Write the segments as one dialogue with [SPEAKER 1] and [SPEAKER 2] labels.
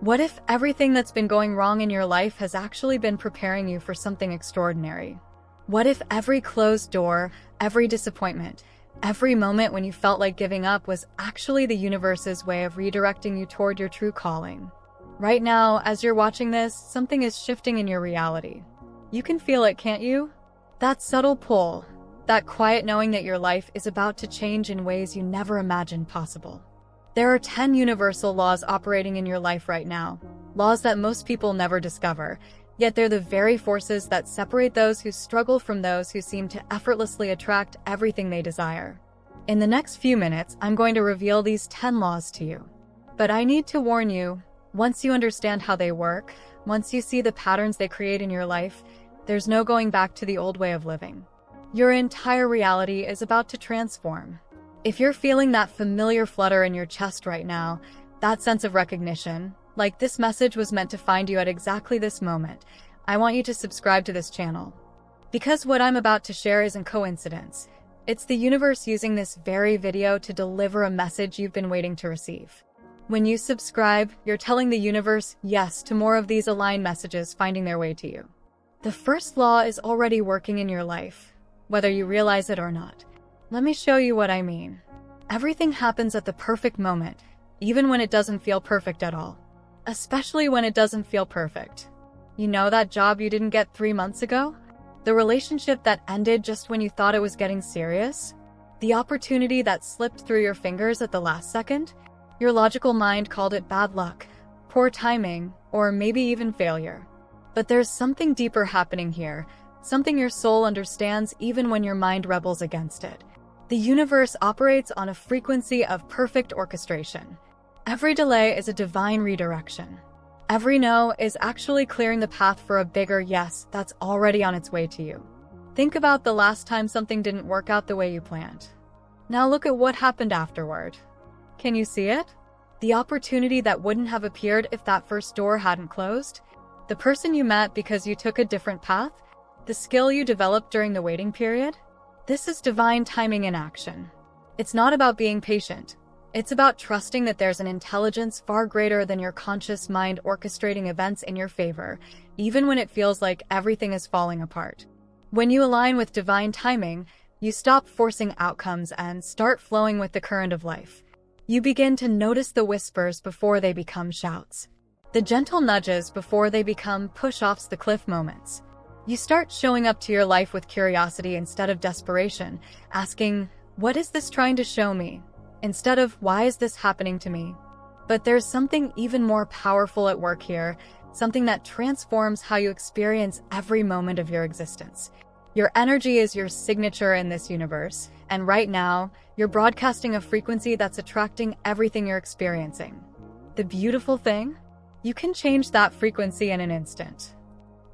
[SPEAKER 1] What if everything that's been going wrong in your life has actually been preparing you for something extraordinary? What if every closed door, every disappointment, every moment when you felt like giving up was actually the universe's way of redirecting you toward your true calling? Right now, as you're watching this, something is shifting in your reality. You can feel it, can't you? That subtle pull, that quiet knowing that your life is about to change in ways you never imagined possible. There are 10 universal laws operating in your life right now, laws that most people never discover, yet they're the very forces that separate those who struggle from those who seem to effortlessly attract everything they desire. In the next few minutes, I'm going to reveal these 10 laws to you. But I need to warn you, once you understand how they work, once you see the patterns they create in your life, there's no going back to the old way of living. Your entire reality is about to transform. If you're feeling that familiar flutter in your chest right now, that sense of recognition, like this message was meant to find you at exactly this moment, I want you to subscribe to this channel. Because what I'm about to share isn't coincidence. It's the universe using this very video to deliver a message you've been waiting to receive. When you subscribe, you're telling the universe yes to more of these aligned messages finding their way to you. The first law is already working in your life, whether you realize it or not. Let me show you what I mean. Everything happens at the perfect moment, even when it doesn't feel perfect at all. Especially when it doesn't feel perfect. You know that job you didn't get 3 months ago? The relationship that ended just when you thought it was getting serious? The opportunity that slipped through your fingers at the last second? Your logical mind called it bad luck, poor timing, or maybe even failure. But there's something deeper happening here, something your soul understands even when your mind rebels against it. The universe operates on a frequency of perfect orchestration. Every delay is a divine redirection. Every no is actually clearing the path for a bigger yes that's already on its way to you. Think about the last time something didn't work out the way you planned. Now look at what happened afterward. Can you see it? The opportunity that wouldn't have appeared if that first door hadn't closed? The person you met because you took a different path? The skill you developed during the waiting period? This is divine timing in action. It's not about being patient. It's about trusting that there's an intelligence far greater than your conscious mind orchestrating events in your favor, even when it feels like everything is falling apart. When you align with divine timing, you stop forcing outcomes and start flowing with the current of life. You begin to notice the whispers before they become shouts, the gentle nudges before they become push-offs, the cliff moments. You start showing up to your life with curiosity instead of desperation, asking, what is this trying to show me? Instead of, why is this happening to me? But there's something even more powerful at work here, something that transforms how you experience every moment of your existence. Your energy is your signature in this universe, and right now, you're broadcasting a frequency that's attracting everything you're experiencing. The beautiful thing? You can change that frequency in an instant.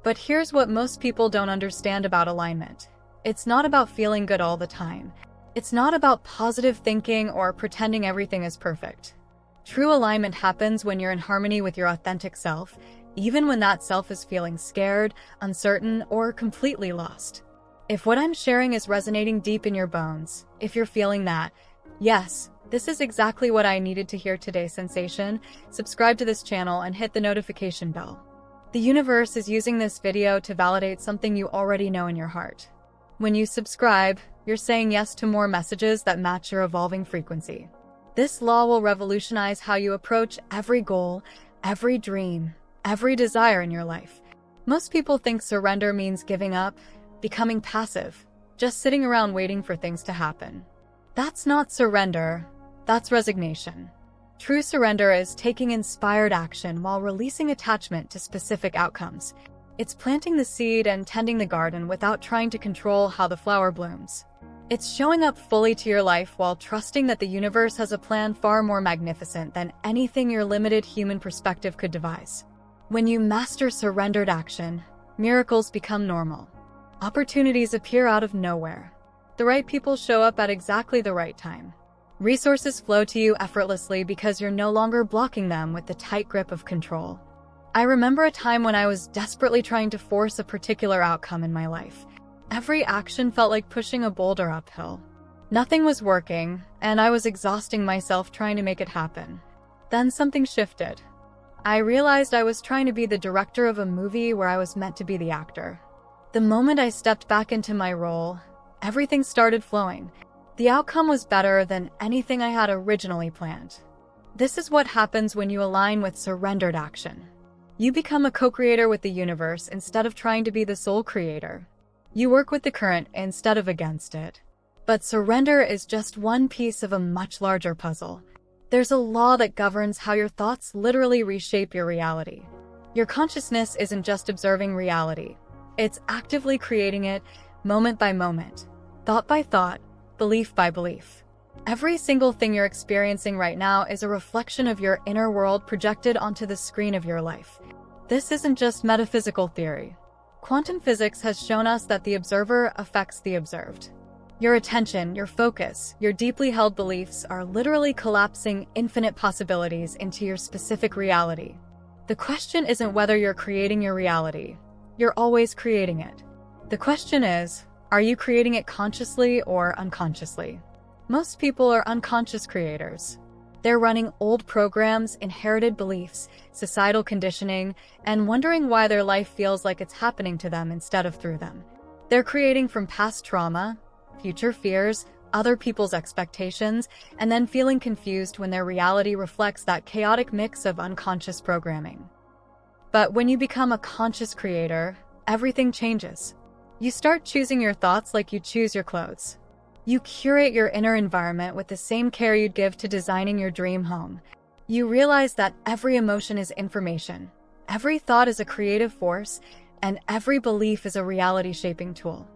[SPEAKER 1] But here's what most people don't understand about alignment. It's not about feeling good all the time. It's not about positive thinking or pretending everything is perfect. True alignment happens when you're in harmony with your authentic self, even when that self is feeling scared, uncertain, or completely lost. If what I'm sharing is resonating deep in your bones, if you're feeling that, yes, this is exactly what I needed to hear today sensation, subscribe to this channel and hit the notification bell. The universe is using this video to validate something you already know in your heart. When you subscribe, you're saying yes to more messages that match your evolving frequency. This law will revolutionize how you approach every goal, every dream, every desire in your life. Most people think surrender means giving up, becoming passive, just sitting around waiting for things to happen. That's not surrender, that's resignation. True surrender is taking inspired action while releasing attachment to specific outcomes. It's planting the seed and tending the garden without trying to control how the flower blooms. It's showing up fully to your life while trusting that the universe has a plan far more magnificent than anything your limited human perspective could devise. When you master surrendered action, miracles become normal. Opportunities appear out of nowhere. The right people show up at exactly the right time. Resources flow to you effortlessly because you're no longer blocking them with the tight grip of control. I remember a time when I was desperately trying to force a particular outcome in my life. Every action felt like pushing a boulder uphill. Nothing was working, and I was exhausting myself trying to make it happen. Then something shifted. I realized I was trying to be the director of a movie where I was meant to be the actor. The moment I stepped back into my role, everything started flowing. The outcome was better than anything I had originally planned. This is what happens when you align with surrendered action. You become a co-creator with the universe instead of trying to be the sole creator. You work with the current instead of against it. But surrender is just one piece of a much larger puzzle. There's a law that governs how your thoughts literally reshape your reality. Your consciousness isn't just observing reality. It's actively creating it, moment by moment, thought by thought, belief by belief. Every single thing you're experiencing right now is a reflection of your inner world projected onto the screen of your life. This isn't just metaphysical theory. Quantum physics has shown us that the observer affects the observed. Your attention, your focus, your deeply held beliefs are literally collapsing infinite possibilities into your specific reality. The question isn't whether you're creating your reality. You're always creating it. The question is, are you creating it consciously or unconsciously? Most people are unconscious creators. They're running old programs, inherited beliefs, societal conditioning, and wondering why their life feels like it's happening to them instead of through them. They're creating from past trauma, future fears, other people's expectations, and then feeling confused when their reality reflects that chaotic mix of unconscious programming. But when you become a conscious creator, everything changes. You start choosing your thoughts like you choose your clothes. You curate your inner environment with the same care you'd give to designing your dream home. You realize that every emotion is information, every thought is a creative force, and every belief is a reality-shaping tool.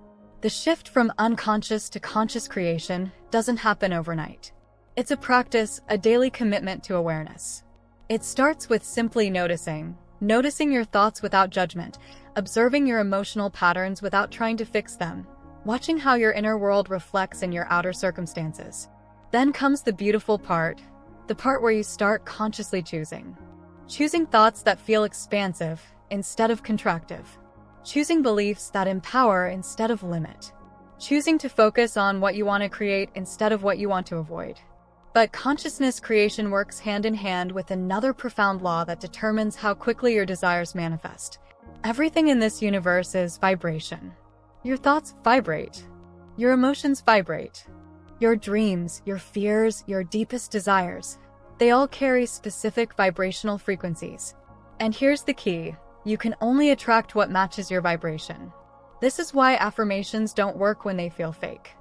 [SPEAKER 1] The shift from unconscious to conscious creation doesn't happen overnight. It's a practice, a daily commitment to awareness. It starts with simply noticing your thoughts without judgment, observing your emotional patterns without trying to fix them, watching how your inner world reflects in your outer circumstances. Then comes the beautiful part, the part where you start consciously choosing. Choosing thoughts that feel expansive instead of contractive. Choosing beliefs that empower instead of limit. Choosing to focus on what you want to create instead of what you want to avoid. But consciousness creation works hand in hand with another profound law that determines how quickly your desires manifest. Everything in this universe is vibration. Your thoughts vibrate. Your emotions vibrate. Your dreams, your fears, your deepest desires, they all carry specific vibrational frequencies. And here's the key. You can only attract what matches your vibration. This is why affirmations don't work when they feel fake.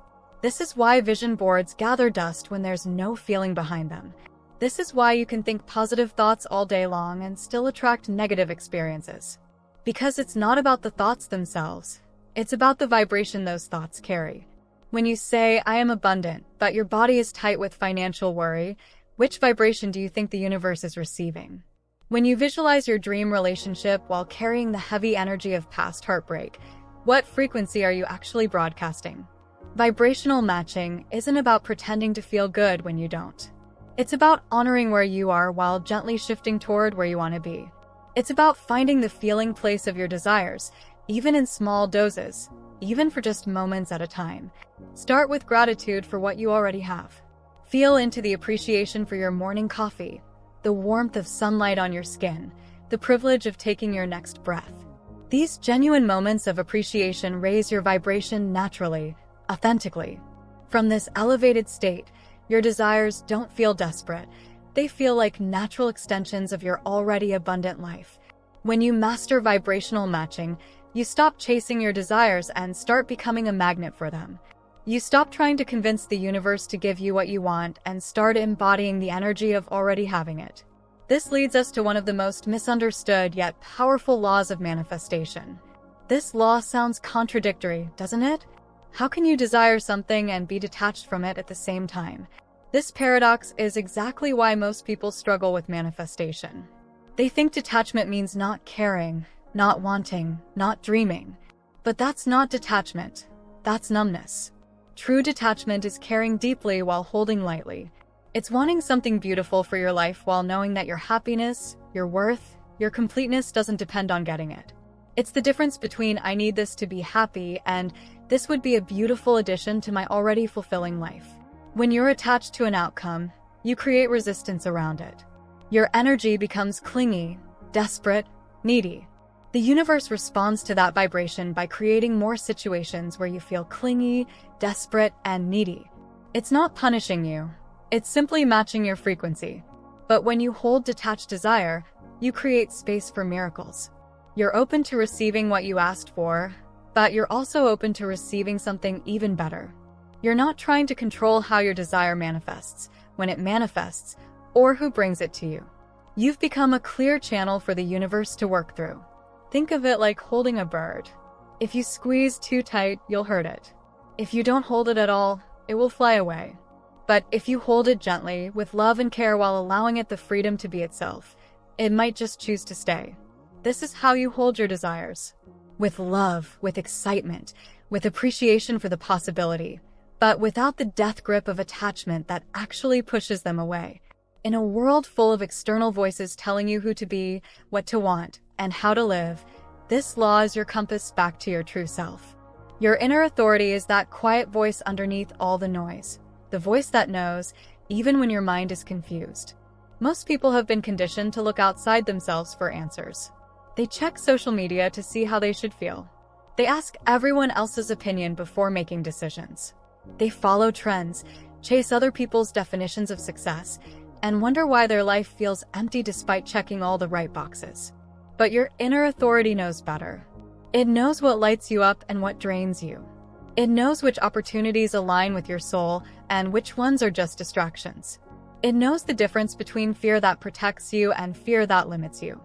[SPEAKER 1] This is why vision boards gather dust when there's no feeling behind them. This is why you can think positive thoughts all day long and still attract negative experiences. Because it's not about the thoughts themselves. It's about the vibration those thoughts carry. When you say, I am abundant, but your body is tight with financial worry, which vibration do you think the universe is receiving? When you visualize your dream relationship while carrying the heavy energy of past heartbreak, what frequency are you actually broadcasting? Vibrational matching isn't about pretending to feel good when you don't. It's about honoring where you are while gently shifting toward where you want to be. It's about finding the feeling place of your desires, even in small doses, even for just moments at a time. Start with gratitude for what you already have. Feel into the appreciation for your morning coffee, the warmth of sunlight on your skin, the privilege of taking your next breath. These genuine moments of appreciation raise your vibration naturally, authentically. From this elevated state, your desires don't feel desperate. They feel like natural extensions of your already abundant life. When you master vibrational matching, you stop chasing your desires and start becoming a magnet for them. You stop trying to convince the universe to give you what you want and start embodying the energy of already having it. This leads us to one of the most misunderstood yet powerful laws of manifestation. This law sounds contradictory, doesn't it? How can you desire something and be detached from it at the same time? This paradox is exactly why most people struggle with manifestation. They think detachment means not caring, not wanting, not dreaming. But that's not detachment. That's numbness. True detachment is caring deeply while holding lightly. It's wanting something beautiful for your life while knowing that your happiness, your worth, your completeness doesn't depend on getting it. It's the difference between I need this to be happy and this would be a beautiful addition to my already fulfilling life. When you're attached to an outcome, you create resistance around it. Your energy becomes clingy, desperate, needy. The universe responds to that vibration by creating more situations where you feel clingy, desperate, and needy. It's not punishing you. It's simply matching your frequency. But when you hold detached desire, you create space for miracles. You're open to receiving what you asked for, but you're also open to receiving something even better. You're not trying to control how your desire manifests, when it manifests, or who brings it to you. You've become a clear channel for the universe to work through. Think of it like holding a bird. If you squeeze too tight, you'll hurt it. If you don't hold it at all, it will fly away. But if you hold it gently, with love and care while allowing it the freedom to be itself, it might just choose to stay. This is how you hold your desires. With love, with excitement, with appreciation for the possibility, but without the death grip of attachment that actually pushes them away. In a world full of external voices telling you who to be, what to want, and how to live, this law is your compass back to your true self. Your inner authority is that quiet voice underneath all the noise, the voice that knows, even when your mind is confused. Most people have been conditioned to look outside themselves for answers. They check social media to see how they should feel. They ask everyone else's opinion before making decisions. They follow trends, chase other people's definitions of success, and wonder why their life feels empty despite checking all the right boxes. But your inner authority knows better. It knows what lights you up and what drains you. It knows which opportunities align with your soul and which ones are just distractions. It knows the difference between fear that protects you and fear that limits you.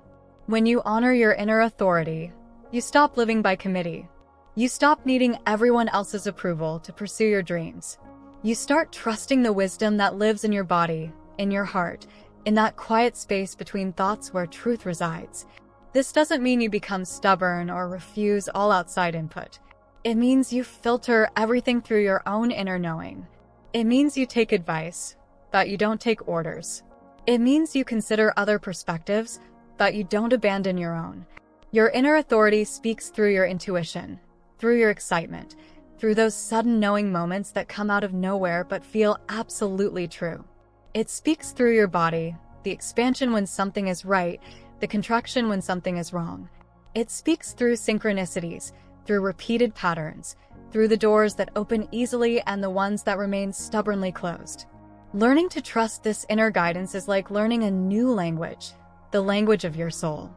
[SPEAKER 1] When you honor your inner authority, you stop living by committee. You stop needing everyone else's approval to pursue your dreams. You start trusting the wisdom that lives in your body, in your heart, in that quiet space between thoughts where truth resides. This doesn't mean you become stubborn or refuse all outside input. It means you filter everything through your own inner knowing. It means you take advice, but you don't take orders. It means you consider other perspectives, but you don't abandon your own. Your inner authority speaks through your intuition, through your excitement, through those sudden knowing moments that come out of nowhere but feel absolutely true. It speaks through your body, the expansion when something is right, the contraction when something is wrong. It speaks through synchronicities, through repeated patterns, through the doors that open easily and the ones that remain stubbornly closed. Learning to trust this inner guidance is like learning a new language, the language of your soul.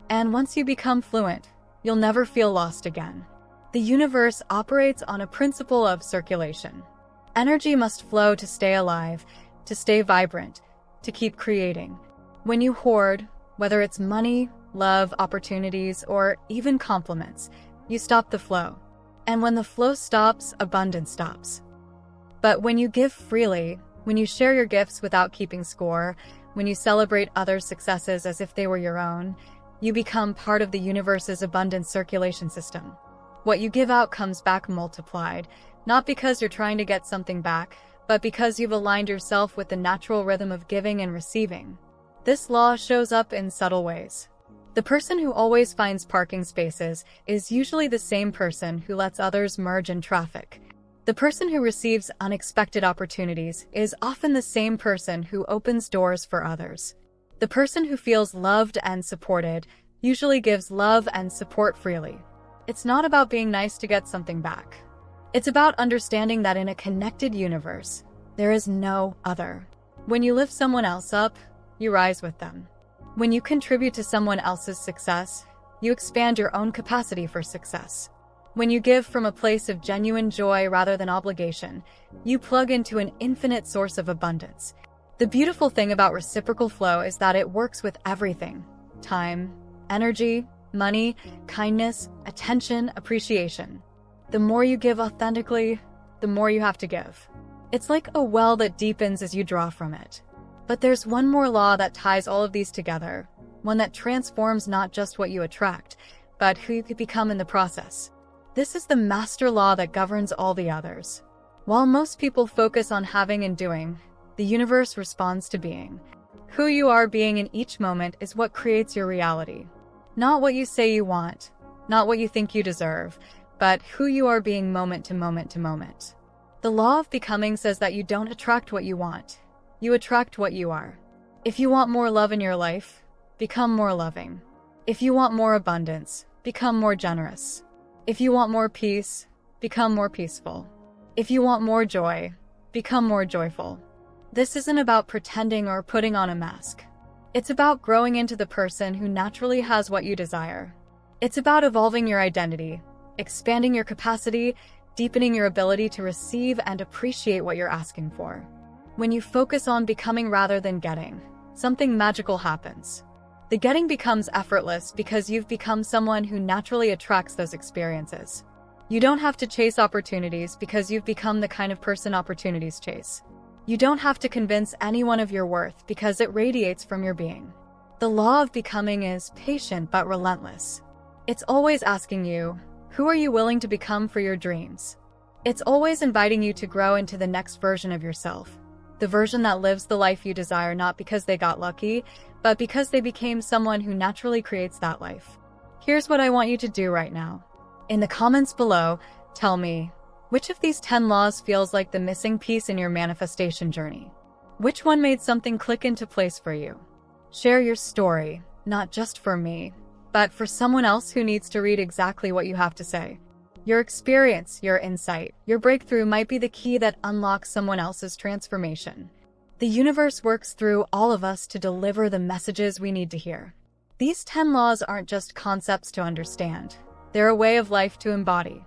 [SPEAKER 1] And once you become fluent, you'll never feel lost again. The universe operates on a principle of circulation. Energy must flow to stay alive, to stay vibrant, to keep creating. When you hoard, whether it's money, love, opportunities, or even compliments, you stop the flow. And when the flow stops, abundance stops. But when you give freely, when you share your gifts without keeping score, when you celebrate others' successes as if they were your own, you become part of the universe's abundant circulation system. What you give out comes back multiplied, not because you're trying to get something back, but because you've aligned yourself with the natural rhythm of giving and receiving. This law shows up in subtle ways. The person who always finds parking spaces is usually the same person who lets others merge in traffic. The person who receives unexpected opportunities is often the same person who opens doors for others. The person who feels loved and supported usually gives love and support freely. It's not about being nice to get something back. It's about understanding that in a connected universe, there is no other. When you lift someone else up, you rise with them. When you contribute to someone else's success, you expand your own capacity for success. When you give from a place of genuine joy rather than obligation, you plug into an infinite source of abundance. The beautiful thing about reciprocal flow is that it works with everything: time, energy, money, kindness, attention, appreciation. The more you give authentically, the more you have to give. It's like a well that deepens as you draw from it. But there's one more law that ties all of these together, one that transforms not just what you attract, but who you could become in the process. This is the master law that governs all the others. While most people focus on having and doing, the universe responds to being. Who you are being in each moment is what creates your reality. Not what you say you want, not what you think you deserve, but who you are being moment to moment to moment. The law of becoming says that you don't attract what you want. You attract what you are. If you want more love in your life, become more loving. If you want more abundance, become more generous. If you want more peace, become more peaceful. If you want more joy, become more joyful. This isn't about pretending or putting on a mask. It's about growing into the person who naturally has what you desire. It's about evolving your identity, expanding your capacity, deepening your ability to receive and appreciate what you're asking for. When you focus on becoming rather than getting, something magical happens. The getting becomes effortless because you've become someone who naturally attracts those experiences. You don't have to chase opportunities because you've become the kind of person opportunities chase. You don't have to convince anyone of your worth because it radiates from your being. The law of becoming is patient but relentless. It's always asking you, who are you willing to become for your dreams? It's always inviting you to grow into the next version of yourself. The version that lives the life you desire not because they got lucky, but because they became someone who naturally creates that life. Here's what I want you to do right now. In the comments below, tell me, which of these 10 laws feels like the missing piece in your manifestation journey? Which one made something click into place for you? Share your story, not just for me, but for someone else who needs to read exactly what you have to say. Your experience, your insight, your breakthrough might be the key that unlocks someone else's transformation. The universe works through all of us to deliver the messages we need to hear. These 10 laws aren't just concepts to understand. They're a way of life to embody.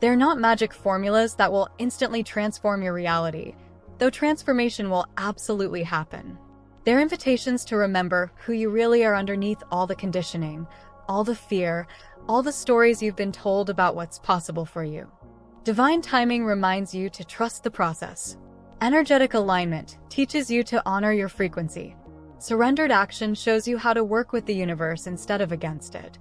[SPEAKER 1] They're not magic formulas that will instantly transform your reality, though transformation will absolutely happen. They're invitations to remember who you really are underneath all the conditioning, all the fear, all the stories you've been told about what's possible for you. Divine timing reminds you to trust the process. Energetic alignment teaches you to honor your frequency. Surrendered action shows you how to work with the universe instead of against it.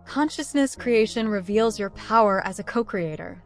[SPEAKER 1] Consciousness creation reveals your power as a co-creator.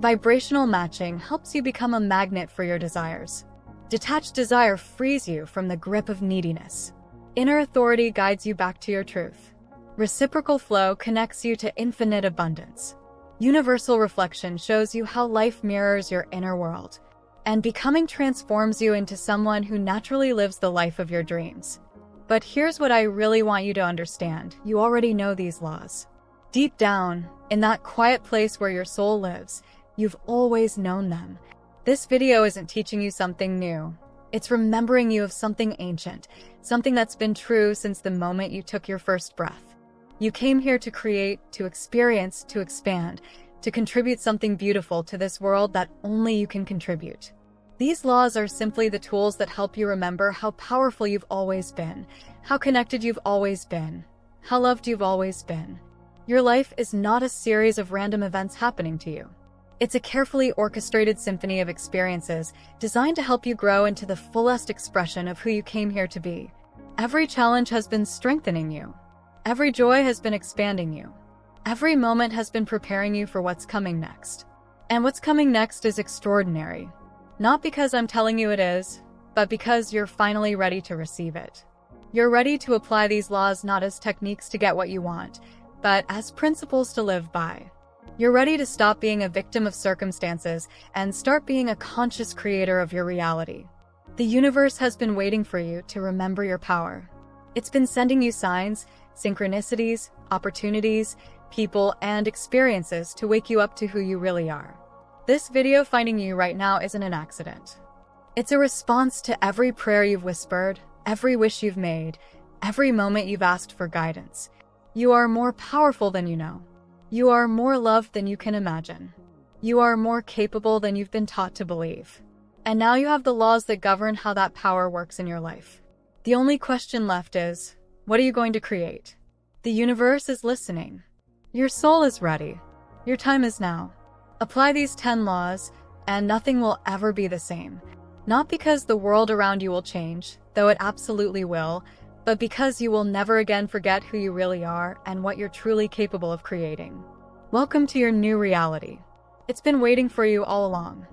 [SPEAKER 1] Vibrational matching helps you become a magnet for your desires. Detached desire frees you from the grip of neediness. Inner authority guides you back to your truth. Reciprocal flow connects you to infinite abundance. Universal reflection shows you how life mirrors your inner world. And becoming transforms you into someone who naturally lives the life of your dreams. But here's what I really want you to understand. You already know these laws. Deep down, in that quiet place where your soul lives, you've always known them. This video isn't teaching you something new. It's remembering you of something ancient, something that's been true since the moment you took your first breath. You came here to create, to experience, to expand, to contribute something beautiful to this world that only you can contribute. These laws are simply the tools that help you remember how powerful you've always been, how connected you've always been, how loved you've always been. Your life is not a series of random events happening to you. It's a carefully orchestrated symphony of experiences designed to help you grow into the fullest expression of who you came here to be. Every challenge has been strengthening you. Every joy has been expanding you. Every moment has been preparing you for what's coming next. And what's coming next is extraordinary. Not because I'm telling you it is, but because you're finally ready to receive it. You're ready to apply these laws not as techniques to get what you want, but as principles to live by. You're ready to stop being a victim of circumstances and start being a conscious creator of your reality. The universe has been waiting for you to remember your power. It's been sending you signs, synchronicities, opportunities, people, and experiences to wake you up to who you really are. This video finding you right now isn't an accident. It's a response to every prayer you've whispered, every wish you've made, every moment you've asked for guidance. You are more powerful than you know. You are more loved than you can imagine. You are more capable than you've been taught to believe. And now you have the laws that govern how that power works in your life. The only question left is, what are you going to create? The universe is listening. Your soul is ready. Your time is now. Apply these 10 laws, and nothing will ever be the same. Not because the world around you will change, though it absolutely will, but because you will never again forget who you really are and what you're truly capable of creating. Welcome to your new reality. It's been waiting for you all along.